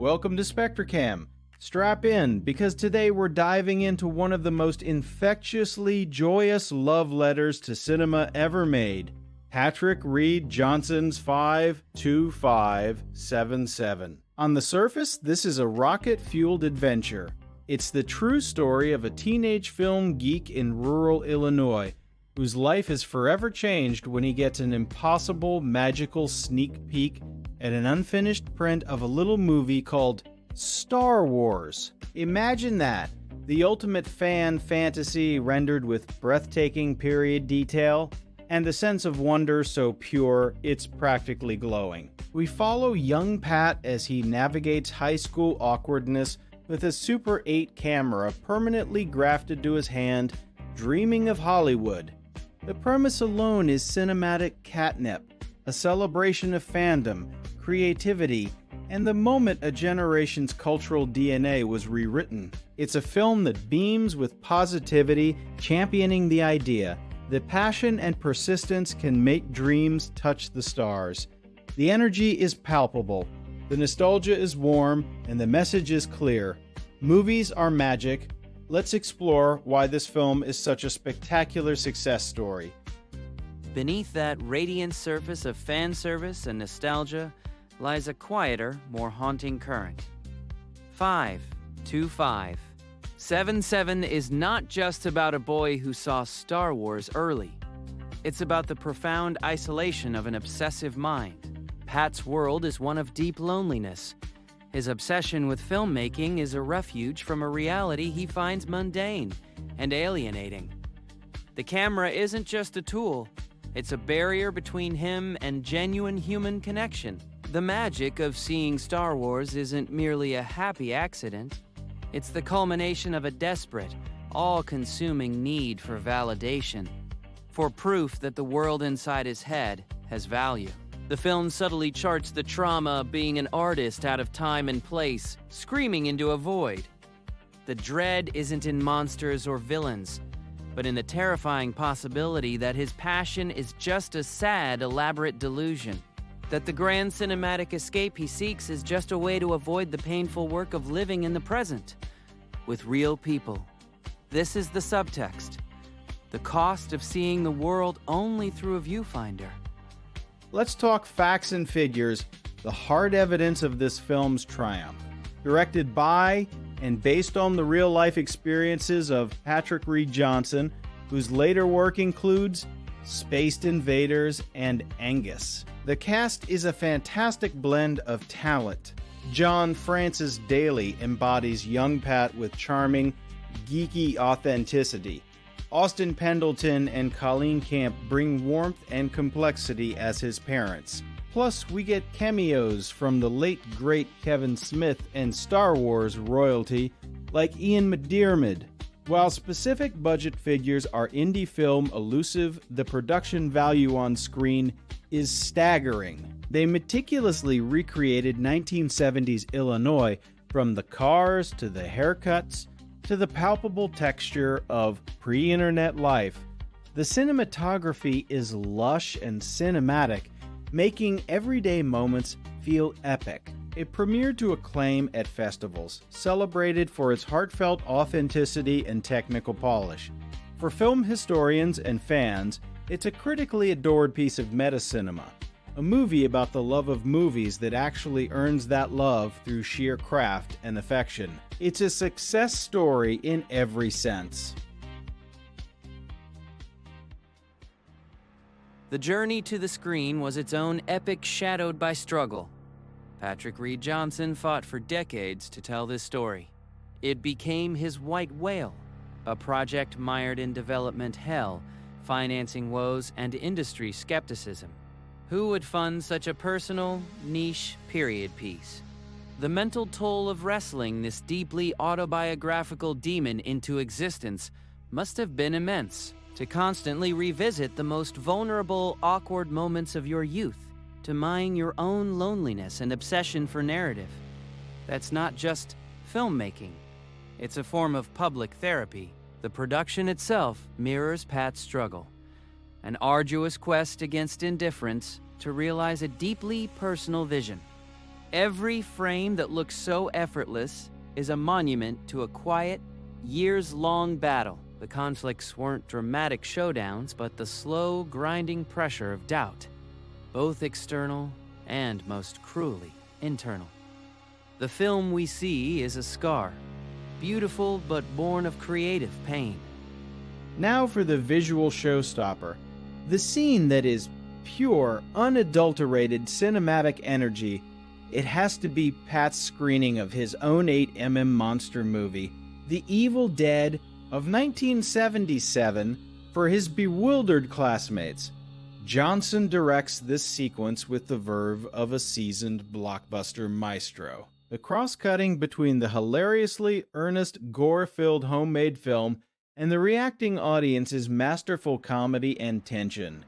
Welcome to SpectraCamm. Strap in, because today we're diving into one of the most infectiously joyous love letters to cinema ever made, Patrick Reed Johnson's 52577. On the surface, this is a rocket-fueled adventure. It's the true story of a teenage film geek in rural Illinois, whose life is forever changed when he gets an impossible, magical sneak peek at an unfinished print of a little movie called Star Wars. Imagine that, the ultimate fan fantasy rendered with breathtaking period detail, and a sense of wonder so pure it's practically glowing. We follow young Pat as he navigates high school awkwardness with a Super 8 camera permanently grafted to his hand, dreaming of Hollywood. The premise alone is cinematic catnip, a celebration of fandom, creativity, and the moment a generation's cultural DNA was rewritten. It's a film that beams with positivity, championing the idea that passion and persistence can make dreams touch the stars. The energy is palpable, the nostalgia is warm, and the message is clear. Movies are magic. Let's explore why this film is such a spectacular success story. Beneath that radiant surface of fan service and nostalgia lies a quieter, more haunting current. 52577 is not just about a boy who saw Star Wars early. It's about the profound isolation of an obsessive mind. Pat's world is one of deep loneliness. His obsession with filmmaking is a refuge from a reality he finds mundane and alienating. The camera isn't just a tool, it's a barrier between him and genuine human connection. The magic of seeing Star Wars isn't merely a happy accident. It's the culmination of a desperate, all-consuming need for validation, for proof that the world inside his head has value. The film subtly charts the trauma of being an artist out of time and place, screaming into a void. The dread isn't in monsters or villains, but in the terrifying possibility that his passion is just a sad, elaborate delusion. That the grand cinematic escape he seeks is just a way to avoid the painful work of living in the present, with real people. This is the subtext, the cost of seeing the world only through a viewfinder. Let's talk facts and figures, the hard evidence of this film's triumph. Directed by and based on the real-life experiences of Patrick Reed Johnson, whose later work includes Spaced Invaders and Angus. The cast is a fantastic blend of talent. John Francis Daly embodies young Pat with charming, geeky authenticity. Austin Pendleton and Colleen Camp bring warmth and complexity as his parents. Plus, we get cameos from the late great Kevin Smith and Star Wars royalty like Ian McDiarmid. While specific budget figures are indie film elusive, the production value on screen is staggering. They meticulously recreated 1970s Illinois, from the cars to the haircuts to the palpable texture of pre-internet life. The cinematography is lush and cinematic, making everyday moments feel epic. It premiered to acclaim at festivals, celebrated for its heartfelt authenticity and technical polish. For film historians and fans, it's a critically adored piece of meta-cinema, a movie about the love of movies that actually earns that love through sheer craft and affection. It's a success story in every sense. The journey to the screen was its own epic shadowed by struggle. Patrick Reed Johnson fought for decades to tell this story. It became his white whale, a project mired in development hell, financing woes, and industry skepticism. Who would fund such a personal, niche period piece? The mental toll of wrestling this deeply autobiographical demon into existence must have been immense. To constantly revisit the most vulnerable, awkward moments of your youth, to mine your own loneliness and obsession for narrative. That's not just filmmaking. It's a form of public therapy. The production itself mirrors Pat's struggle, an arduous quest against indifference to realize a deeply personal vision. Every frame that looks so effortless is a monument to a quiet, years-long battle. The conflicts weren't dramatic showdowns, but the slow, grinding pressure of doubt, both external and most cruelly internal. The film we see is a scar, beautiful but born of creative pain. Now for the visual showstopper, the scene that is pure, unadulterated cinematic energy. It has to be Pat's screening of his own 8mm monster movie, The Evil Dead of 1977, for his bewildered classmates. Johnson directs this sequence with the verve of a seasoned blockbuster maestro. The cross-cutting between the hilariously earnest, gore-filled homemade film and the reacting audience's masterful comedy and tension.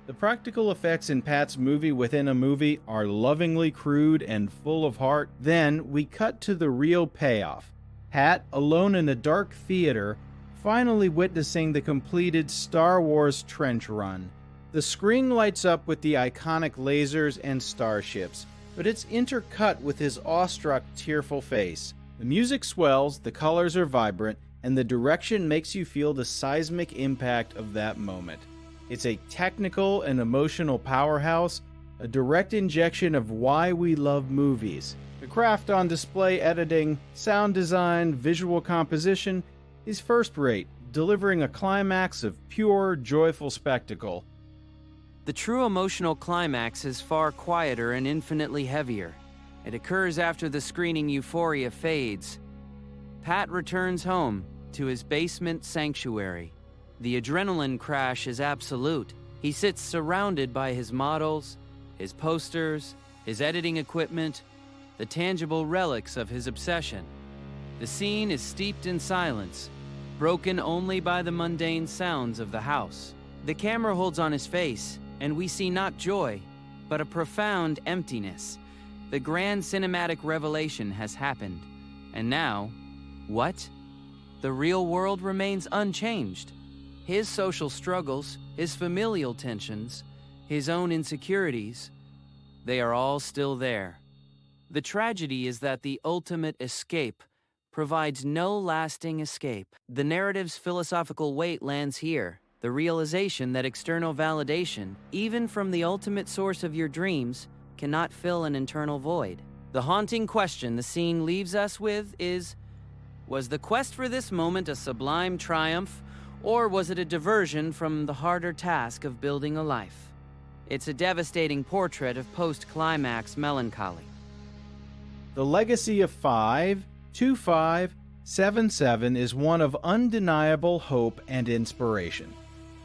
The practical effects in Pat's movie within a movie are lovingly crude and full of heart. Then we cut to the real payoff. Pat, alone in a dark theater, finally witnessing the completed Star Wars trench run. The screen lights up with the iconic lasers and starships, but it's intercut with his awestruck, tearful face. The music swells, the colors are vibrant, and the direction makes you feel the seismic impact of that moment. It's a technical and emotional powerhouse, a direct injection of why we love movies. The craft on display, editing, sound design, visual composition is first-rate, delivering a climax of pure, joyful spectacle. The true emotional climax is far quieter and infinitely heavier. It occurs after the screening euphoria fades. Pat returns home to his basement sanctuary. The adrenaline crash is absolute. He sits surrounded by his models, his posters, his editing equipment, the tangible relics of his obsession. The scene is steeped in silence, broken only by the mundane sounds of the house. The camera holds on his face, and we see not joy, but a profound emptiness. The grand cinematic revelation has happened. And now, what? The real world remains unchanged. His social struggles, his familial tensions, his own insecurities, they are all still there. The tragedy is that the ultimate escape provides no lasting escape. The narrative's philosophical weight lands here, the realization that external validation, even from the ultimate source of your dreams, cannot fill an internal void. The haunting question the scene leaves us with is, was the quest for this moment a sublime triumph, or was it a diversion from the harder task of building a life? It's a devastating portrait of post-climax melancholy. The legacy of 52577 is one of undeniable hope and inspiration.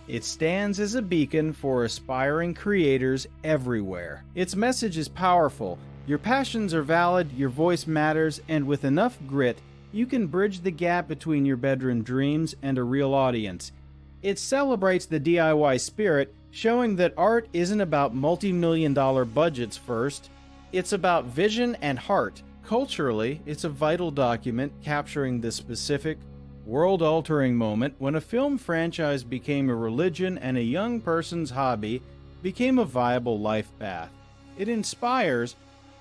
It stands as a beacon for aspiring creators everywhere. Its message is powerful. Your passions are valid, your voice matters, and with enough grit, you can bridge the gap between your bedroom dreams and a real audience. It celebrates the DIY spirit, showing that art isn't about multi-million-dollar budgets first. It's about vision and heart. Culturally, it's a vital document capturing the specific, world-altering moment when a film franchise became a religion and a young person's hobby became a viable life path. It inspires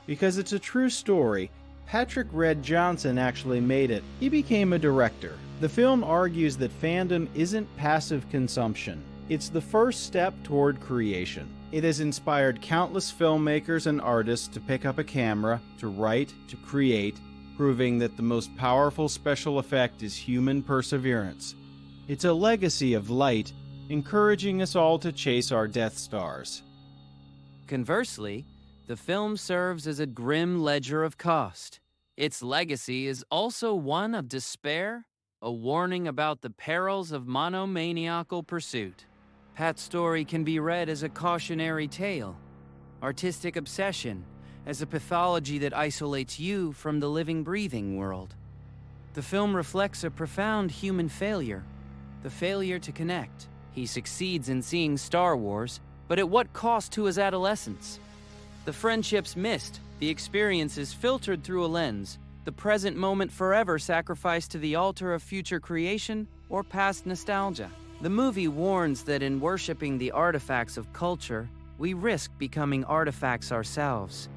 because it's a true story. Patrick Red Johnson actually made it. He became a director. The film argues that fandom isn't passive consumption. It's the first step toward creation. It has inspired countless filmmakers and artists to pick up a camera, to write, to create, proving that the most powerful special effect is human perseverance. It's a legacy of light, encouraging us all to chase our Death Stars. Conversely, the film serves as a grim ledger of cost. Its legacy is also one of despair, a warning about the perils of monomaniacal pursuit. Pat's story can be read as a cautionary tale, artistic obsession, as a pathology that isolates you from the living, breathing world. The film reflects a profound human failure, the failure to connect. He succeeds in seeing Star Wars, but at what cost to his adolescence? The friendships missed, the experiences filtered through a lens, the present moment forever sacrificed to the altar of future creation or past nostalgia. The movie warns that in worshiping the artifacts of culture, we risk becoming artifacts ourselves.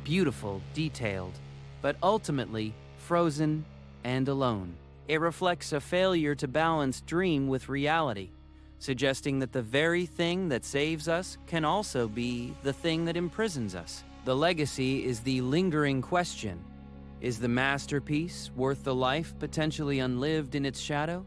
beautiful, detailed, but ultimately frozen and alone. It reflects a failure to balance dream with reality, suggesting that the very thing that saves us can also be the thing that imprisons us. The legacy is the lingering question: is the masterpiece worth the life potentially unlived in its shadow?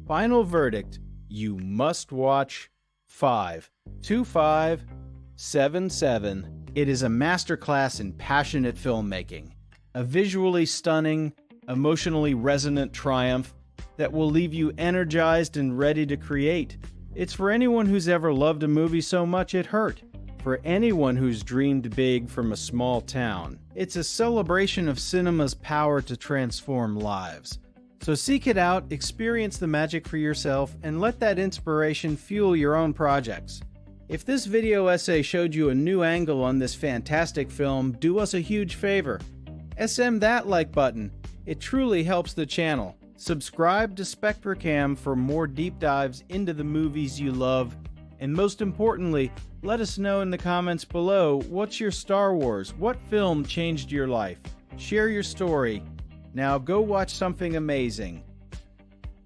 Final verdict: you must watch 2577. It is a masterclass in passionate filmmaking, a visually stunning, emotionally resonant triumph that will leave you energized and ready to create. It's for anyone who's ever loved a movie so much it hurt, for anyone who's dreamed big from a small town. It's a celebration of cinema's power to transform lives. So seek it out, experience the magic for yourself, and let that inspiration fuel your own projects. If this video essay showed you a new angle on this fantastic film, do us a huge favor. SM that like button. It truly helps the channel. Subscribe to SpectraCamm for more deep dives into the movies you love. And most importantly, let us know in the comments below, what's your Star Wars? What film changed your life? Share your story. Now go watch something amazing.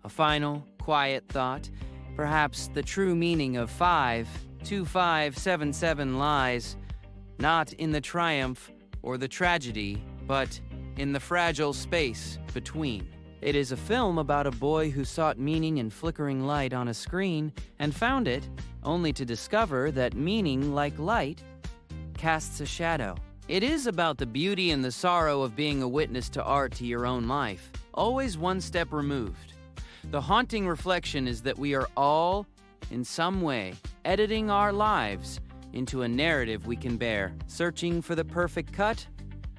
A final, quiet thought. Perhaps the true meaning of 52577 lies not in the triumph or the tragedy, but in the fragile space between. It is a film about a boy who sought meaning in flickering light on a screen and found it, only to discover that meaning, like light, casts a shadow. It is about the beauty and the sorrow of being a witness to art to your own life, always one step removed. The haunting reflection is that we are all, in some way, editing our lives into a narrative we can bear, searching for the perfect cut,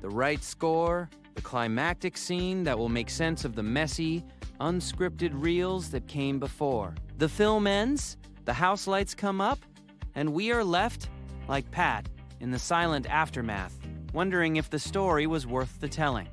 the right score, the climactic scene that will make sense of the messy, unscripted reels that came before. The film ends, the house lights come up, and we are left, like Pat, in the silent aftermath, wondering if the story was worth the telling.